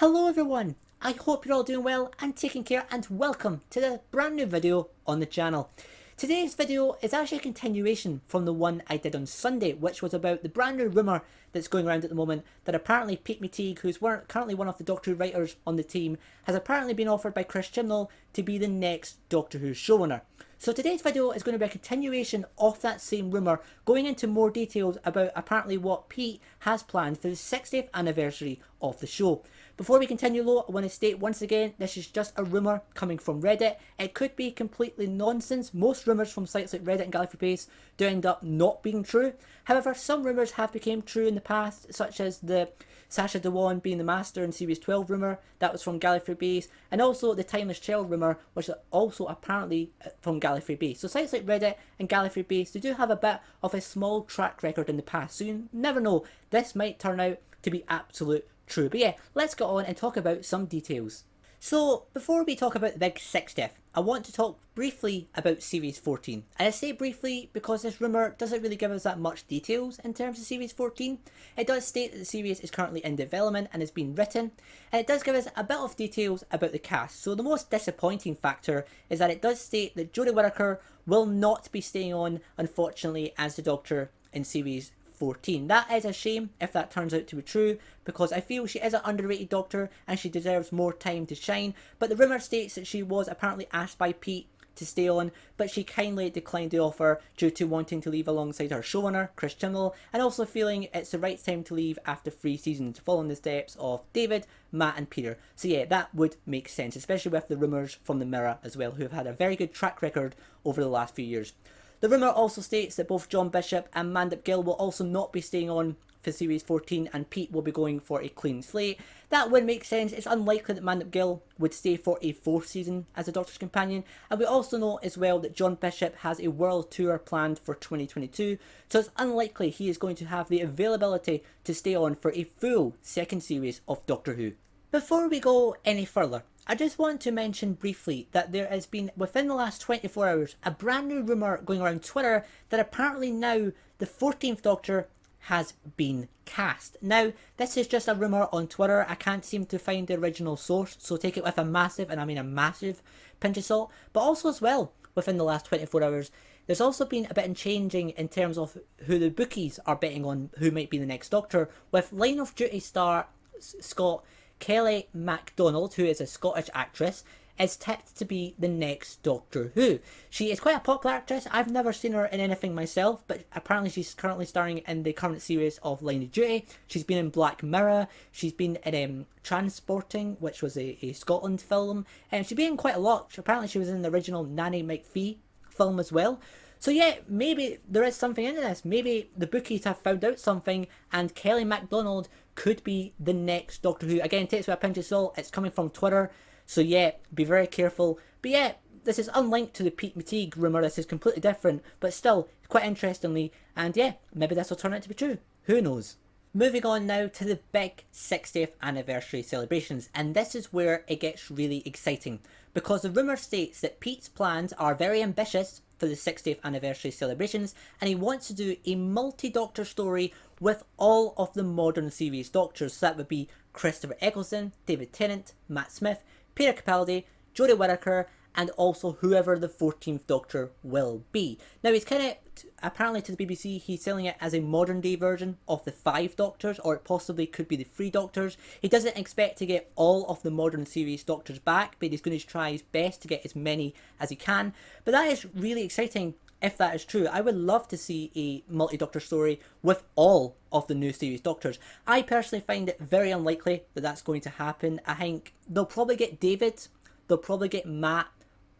Hello everyone, I hope you're all doing well and taking care, and welcome to the brand new video on the channel. Today's video is actually a continuation from the one I did on Sunday, which was about the brand new rumour that's going around at the moment that apparently Pete McTeague, who's currently one of the Doctor Who writers on the team, has apparently been offered by Chris Chibnall to be the next Doctor Who showrunner. So today's video is going to be a continuation of that same rumour, going into more details about apparently what Pete has planned for the 60th anniversary of the show. Before we continue though, I want to state once again, this is just a rumour coming from Reddit. It could be completely nonsense. Most rumours from sites like Reddit and Gallifrey Base do end up not being true. However, some rumours have become true in the past, such as the Sacha Dhawan being the Master in Series 12 rumour, that was from Gallifrey Base, and also the Timeless Child rumour, which is also apparently from Gallifrey Base. So sites like Reddit and Gallifrey Base, they do have a bit of a small track record in the past, so you never know, this might turn out to be absolute true. But yeah, let's get on and talk about some details. So before we talk about the big 60th, I want to talk briefly about Series 14. And I say briefly because this rumour doesn't really give us that much details in terms of Series 14. It does state that the series is currently in development and is being written, and it does give us a bit of details about the cast. So the most disappointing factor is that it does state that Jodie Whittaker will not be staying on, unfortunately, as the Doctor in Series 14. That is a shame if that turns out to be true, because I feel she is an underrated Doctor and she deserves more time to shine. But the rumour states that she was apparently asked by Pete to stay on, but she kindly declined the offer due to wanting to leave alongside her showrunner, Chris Chibnall, and also feeling it's the right time to leave after 3 seasons, following the steps of David, Matt and Peter. So yeah, that would make sense, especially with the rumours from the Mirror as well, who have had a very good track record over the last few years. The rumour also states that both John Bishop and Mandip Gill will also not be staying on for Series 14, and Pete will be going for a clean slate. That would make sense. It's unlikely that Mandip Gill would stay for a 4th season as a Doctor's companion, and we also know as well that John Bishop has a world tour planned for 2022, so it's unlikely he is going to have the availability to stay on for a full 2nd series of Doctor Who. Before we go any further, I just want to mention briefly that there has been, within the last 24 hours, a brand new rumour going around Twitter that apparently now the 14th Doctor has been cast. Now, this is just a rumour on Twitter. I can't seem to find the original source, so take it with a massive, and I mean a massive, pinch of salt. But also as well, within the last 24 hours, there's also been a bit of changing in terms of who the bookies are betting on who might be the next Doctor, with Line of Duty star Scott Kelly Mcdonald, who is a Scottish actress, is tipped to be the next Doctor Who. She is quite a popular actress. I've never seen her in anything myself, but apparently she's currently starring in the current series of Line of Duty. She's been in Black Mirror. She's been in Transporting, which was a Scotland film, and she's been in quite a lot. Apparently she was in the original Nanny McPhee film as well. So yeah, maybe there is something into this. Maybe the bookies have found out something and Kelly MacDonald could be the next Doctor Who. Again, takes with a pinch of salt. It's coming from Twitter. So yeah, be very careful. But yeah, this is unlinked to the Pete McTeague rumour. This is completely different, but still, quite interestingly. And yeah, maybe this will turn out to be true. Who knows? Moving on now to the big 60th anniversary celebrations, and this is where it gets really exciting, because the rumour states that Pete's plans are very ambitious for the 60th anniversary celebrations, and he wants to do a multi-Doctor story with all of the modern series Doctors. So that would be Christopher Eccleston, David Tennant, Matt Smith, Peter Capaldi, Jodie Whittaker, and also whoever the 14th Doctor will be. Now he's kind of, apparently to the BBC, he's selling it as a modern day version of the 5 Doctors, or it possibly could be the 3 Doctors. He doesn't expect to get all of the modern series Doctors back, but he's going to try his best to get as many as he can. But that is really exciting if that is true. I would love to see a multi-Doctor story with all of the new series Doctors. I personally find it very unlikely that that's going to happen. I think they'll probably get David, they'll probably get Matt,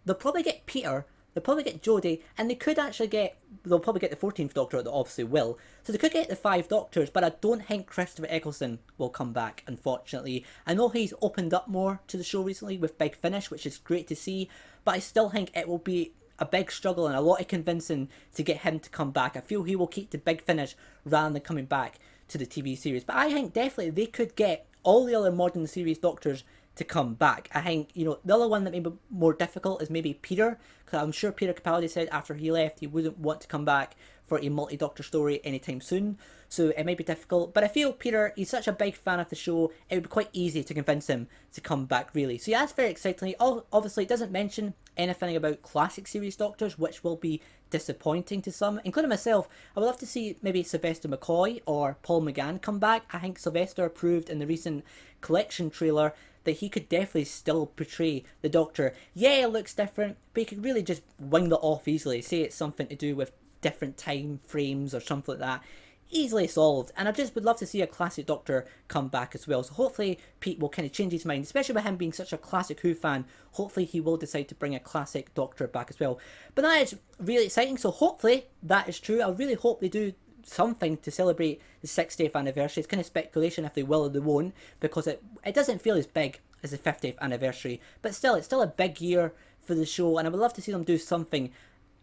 they'll probably get Peter, they'll probably get Jodie, and they could actually get, they'll probably get the 14th Doctor, they obviously will. So they could get the 5 Doctors, but I don't think Christopher Eccleston will come back, unfortunately. I know he's opened up more to the show recently with Big Finish, which is great to see, but I still think it will be a big struggle and a lot of convincing to get him to come back. I feel he will keep the Big Finish rather than coming back to the TV series. But I think definitely they could get all the other modern series Doctors to come back. I think, you know, the other one that may be more difficult is maybe Peter, because I'm sure Peter Capaldi said after he left he wouldn't want to come back for a multi-Doctor story anytime soon. so it might be difficult. But I feel Peter, he's such a big fan of the show, it would be quite easy to convince him to come back, really. So yeah, that's very exciting. Obviously, it doesn't mention anything about classic series Doctors, which will be disappointing to some, including myself. I would love to see maybe Sylvester McCoy or Paul Mcgann come back. I think Sylvester proved in the recent collection trailer that he could definitely still portray the Doctor. Yeah, it looks different, but he could really just wing that off easily. Say it's something to do with different time frames or something like that. Easily solved, and I just would love to see a classic Doctor come back as well. So hopefully Pete will kind of change his mind, especially with him being such a classic Who fan. Hopefully he will decide to bring a classic Doctor back as well. But that is really exciting, so hopefully that is true. I really hope they do something to celebrate the 60th anniversary. It's kind of speculation if they will or they won't, because it doesn't feel as big as the 50th anniversary, but still, it's still a big year for the show, and I would love to see them do something,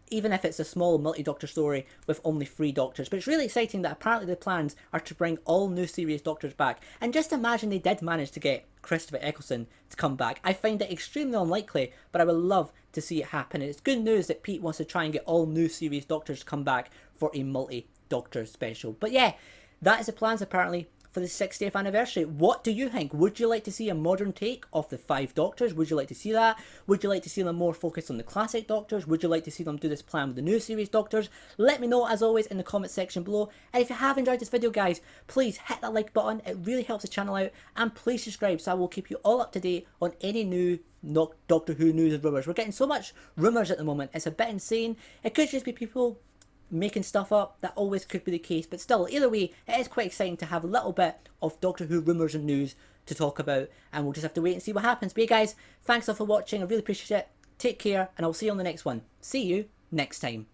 even if it's a small multi-Doctor story with only 3 Doctors. But it's really exciting that apparently the plans are to bring all new series Doctors back. And just imagine they did manage to get Christopher Eccleston to come back. I find it extremely unlikely, but I would love to see it happen. And it's good news that Pete wants to try and get all new series Doctors to come back for a multi-Doctor special. But yeah, that is the plans apparently for the 60th anniversary. What do you think? Would you like to see a modern take of the 5 Doctors? Would you like to see that? Would you like to see them more focused on the classic Doctors? Would you like to see them do this plan with the new series Doctors? Let me know as always in the comment section below. And if you have enjoyed this video, guys, please hit that like button. It really helps the channel out. And please subscribe so I will keep you all up to date on any new Doctor Who news and rumours. We're getting so much rumours at the moment. It's a bit insane. It could just be people making stuff up. That always could be the case, but still, either way, it is quite exciting to have a little bit of Doctor Who rumours and news to talk about, and we'll just have to wait and see what happens. But yeah, guys, thanks all for watching. I really appreciate it. Take care, and I'll see you on the next one. See you next time.